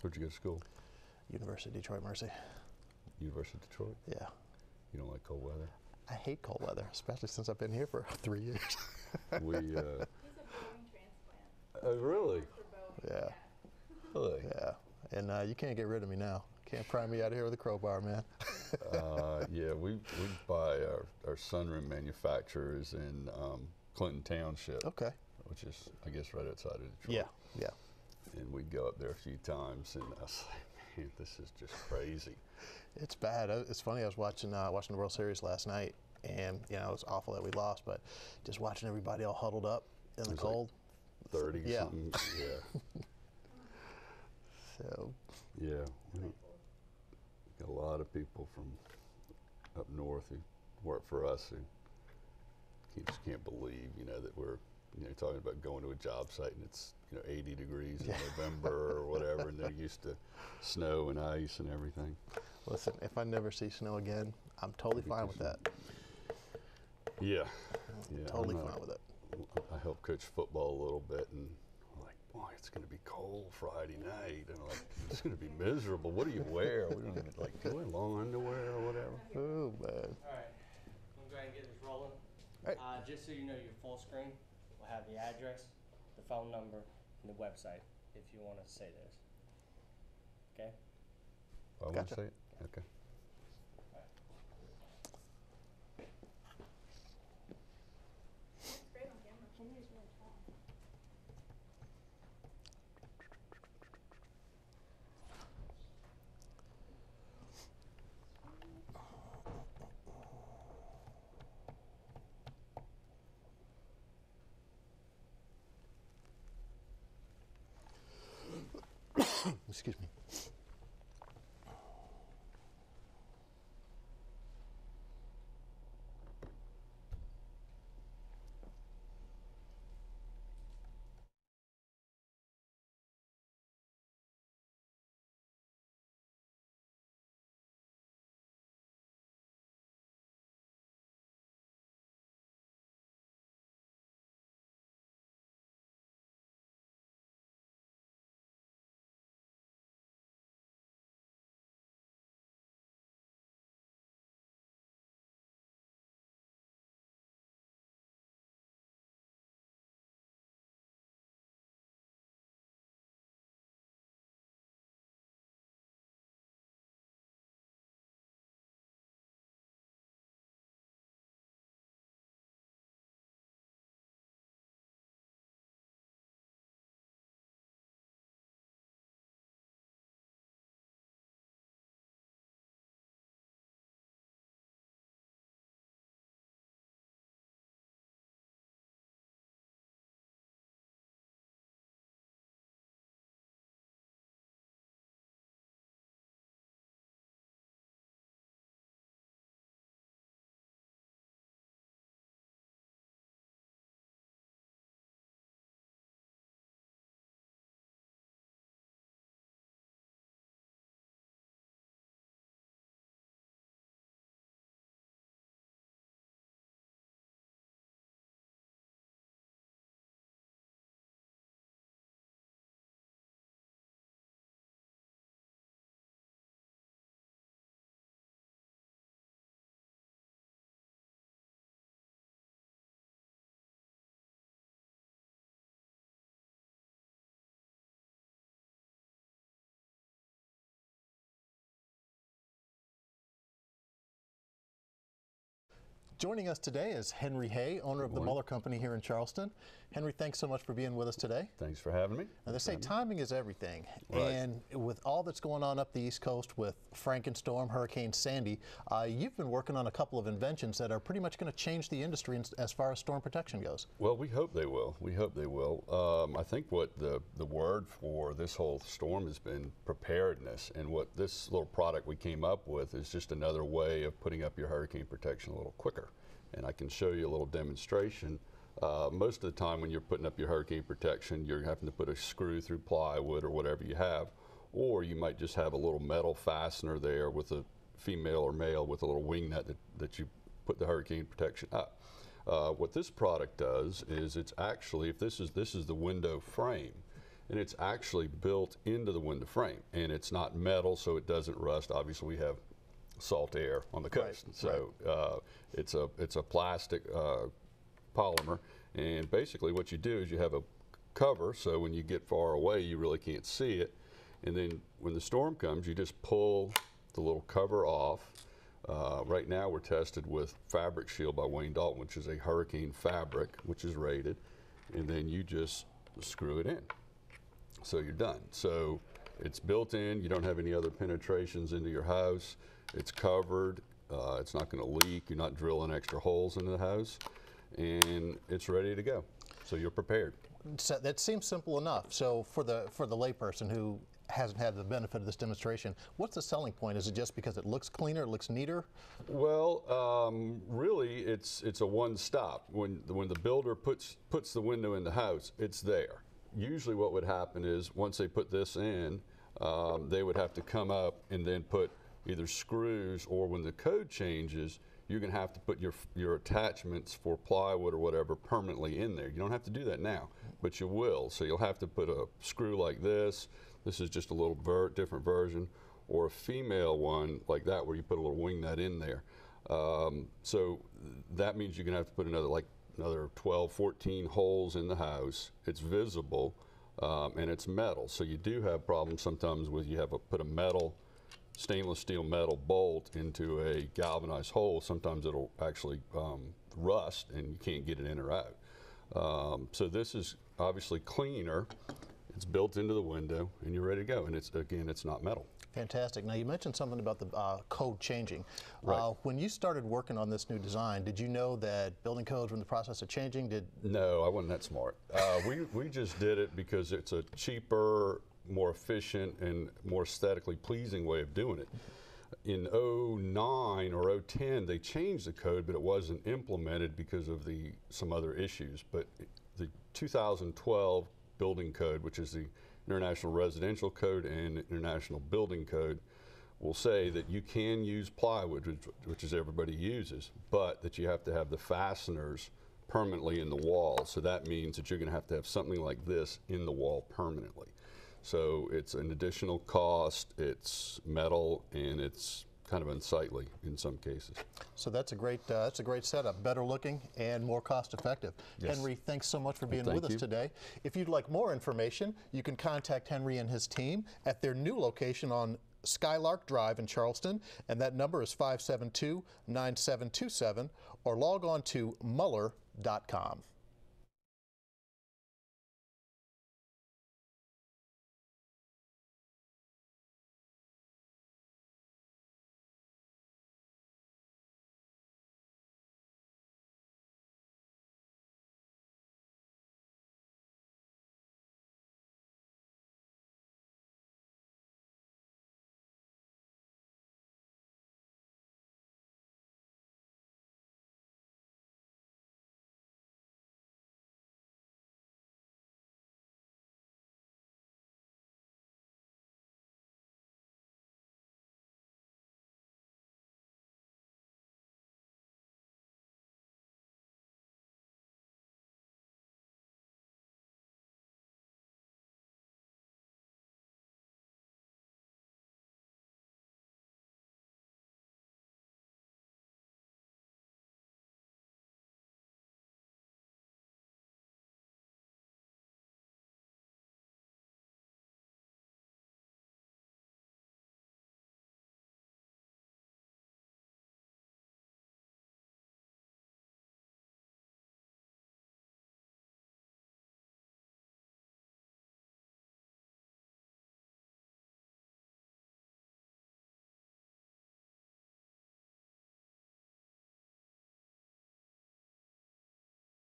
Where'd you go to school? University of Detroit Mercy. University of Detroit? Yeah. You don't like cold weather? I hate cold weather, especially since I've been here for 3 years. We, He's a Boeing transplant. oh, really? For Boeing. Yeah. Really? Yeah. And you can't get rid of me now. Can't pry me out of here with a crowbar, man. Yeah, we buy our sunroom manufacturer is in Clinton Township. Okay. Which is, I guess, right outside of Detroit. Yeah, yeah. And we'd go up there a few times, and I was like, man, this is just crazy. It's bad. It's funny. I was watching the World Series last night, and it was awful that we lost. But just watching everybody all huddled up in the cold. Like 30 yeah. something. Yeah. So. Yeah. Got a lot of people from up north who work for us who just can't believe, that we're, talking about going to a job site and it's, 80 degrees in November or whatever, and they're used to snow and ice and everything. Listen, if I never see snow again, I'm totally fine with that. Yeah. Yeah. Totally fine with it. I help coach football a little bit, and I'm like, boy, it's going to be cold Friday night, and I'm like, it's going to be miserable. What do you wear? We don't even, do we wear long underwear or whatever? Oh, man. All right, I'm going to go ahead and get this rolling. All right. Just so you know, your full screen will have the address, the phone number, and the website if you want to say this. Okay? I want Gotcha. to say it? Okay. It's great on camera. Henry's really tall. Excuse me. Joining us today is Henry Hay, owner of the Muller Company here in Charleston. Henry, thanks so much for being with us today. Thanks for having me. Now, they say timing is everything. Right. And with all that's going on up the East Coast with Frankenstorm, Hurricane Sandy, you've been working on a couple of inventions that are pretty much going to change the industry as far as storm protection goes. Well, we hope they will. We hope they will. I think what the word for this whole storm has been preparedness, and what this little product we came up with is just another way of putting up your hurricane protection a little quicker. And I can show you a little demonstration. Most of the time when you're putting up your hurricane protection, you're having to put a screw through plywood or whatever you have, or you might just have a little metal fastener there with a female or male with a little wing nut that you put the hurricane protection up. What this product does is it's actually, if this is the window frame, and it's actually built into the window frame, and it's not metal, so it doesn't rust. Obviously, we have salt air on the coast, so it's a plastic polymer, and basically what you do is you have a cover, so when you get far away, you really can't see it, and then when the storm comes, you just pull the little cover off. Right now, we're tested with Fabric Shield by Wayne Dalton, which is a hurricane fabric, which is rated, and then you just screw it in. So you're done. So it's built in. You don't have any other penetrations into your house. It's covered. It's not going to leak. You're not drilling extra holes into the house, and it's ready to go. So you're prepared. So that seems simple enough. So for the layperson who hasn't had the benefit of this demonstration, what's the selling point? Is it just because it looks cleaner, it looks neater? Well, really, it's a one-stop. When the builder puts the window in the house, it's there. Usually what would happen is once they put this in, they would have to come up and then put either screws, or when the code changes, you're going to have to put your attachments for plywood or whatever permanently in there. You don't have to do that now, but you will. So you'll have to put a screw like this. This is just a little different version, or a female one like that where you put a little wing nut in there. So that means you're going to have to put another 12, 14 holes in the house. It's visible, and it's metal. So you do have problems sometimes with you have to put a stainless steel metal bolt into a galvanized hole. Sometimes it'll actually rust and you can't get it in or out. So this is obviously cleaner. It's built into the window, and you're ready to go. And it's not metal. Fantastic. Now, you mentioned something about the code changing. Right. When you started working on this new design, did you know that building codes were in the process of changing? No, I wasn't that smart. We just did it because it's a cheaper, more efficient, and more aesthetically pleasing way of doing it. In 09 or 010, they changed the code, but it wasn't implemented because of some other issues. But the 2012 building code, which is the International Residential Code and International Building Code, will say that you can use plywood, which is everybody uses, but that you have to have the fasteners permanently in the wall. So that means that you're going to have something like this in the wall permanently. So it's an additional cost, it's metal, and it's kind of unsightly in some cases. So that's a great setup, better looking and more cost effective. Yes. Henry, thanks so much for being Thank with us you. today. If you'd like more information, you can contact Henry and his team at their new location on Skylark Drive in Charleston, and that number is 572-9727, or log on to Muller.com.